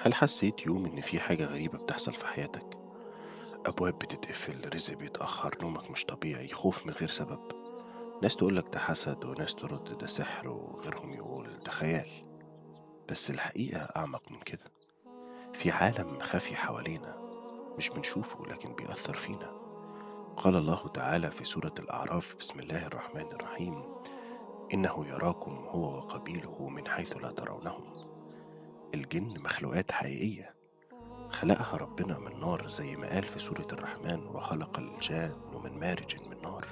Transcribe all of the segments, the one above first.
هل حسيت يوم إن في حاجة غريبة بتحصل في حياتك؟ أبواب بتتقفل، رزق بيتأخر، نومك مش طبيعي، خوف من غير سبب. ناس تقولك ده حسد وناس ترد ده سحر وغيرهم يقول ده خيال. بس الحقيقة أعمق من كده. في عالم خفي حوالينا مش بنشوفه لكن بيأثر فينا. قال الله تعالى في سورة الأعراف: بسم الله الرحمن الرحيم: إنه يراكم هو وقبيله من حيث لا ترونهم. الجن مخلوقات حقيقية، خلقها ربنا من نار زي ما قال في سورة الرحمن: وخلق الجان من مارج من نار.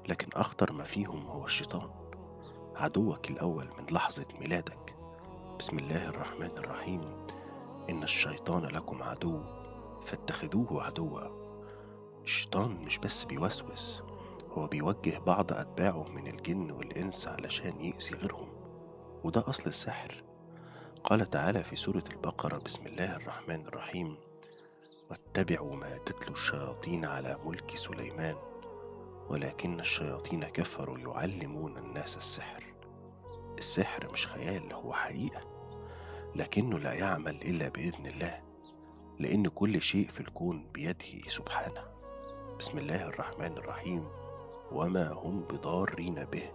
لكن أخطر ما فيهم هو الشيطان، عدوك الأول من لحظة ميلادك. بسم الله الرحمن الرحيم: إن الشيطان لكم عدو فاتخذوه عدوا. الشيطان مش بس بيوسوس، هو بيوجه بعض أتباعه من الجن والإنس علشان يأذي غيرهم، وده أصل السحر. قال تعالى في سورة البقرة: بسم الله الرحمن الرحيم: واتبعوا ما تتلو الشياطين على ملك سليمان ولكن الشياطين كفروا يعلمون الناس السحر. السحر مش خيال، هو حقيقة، لكنه لا يعمل إلا بإذن الله، لأن كل شيء في الكون بيده سبحانه. بسم الله الرحمن الرحيم: وما هم بضارين به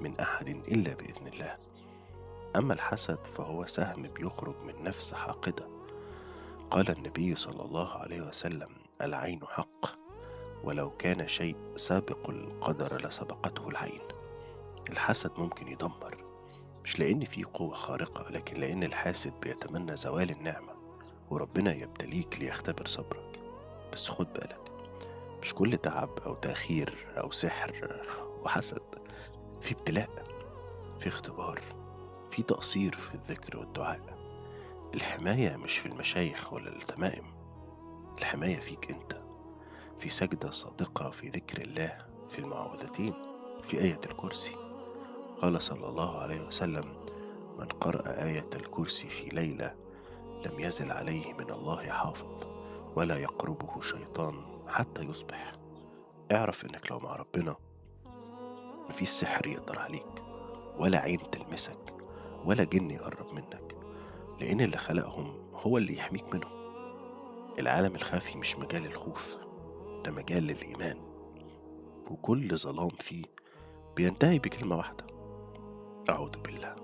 من أحد إلا بإذن الله. أما الحسد فهو سهم بيخرج من نفس حاقدة. قال النبي صلى الله عليه وسلم: العين حق، ولو كان شيء سابق القدر لسبقته العين. الحسد ممكن يدمر، مش لأن فيه قوة خارقة، لكن لأن الحاسد بيتمنى زوال النعمة، وربنا يبتليك ليختبر صبرك. بس خد بالك، مش كل تعب أو تأخير أو سحر وحسد. في ابتلاء، في اختبار، في تقصير في الذكر والدعاء. الحماية مش في المشايخ ولا التمائم، الحماية فيك أنت، في سجدة صادقة، في ذكر الله، في المعوذتين، في آية الكرسي. قال صلى الله عليه وسلم: من قرأ آية الكرسي في ليلة لم يزل عليه من الله حافظ، ولا يقربه شيطان حتى يصبح. اعرف انك لو مع ربنا مفيش سحر يقدر عليك، ولا عين تلمسك، ولا جن يقرب منك، لان اللي خلقهم هو اللي يحميك منهم. العالم الخفي مش مجال الخوف، ده مجال للإيمان، وكل ظلام فيه بينتهي بكلمة واحدة: أعوذ بالله.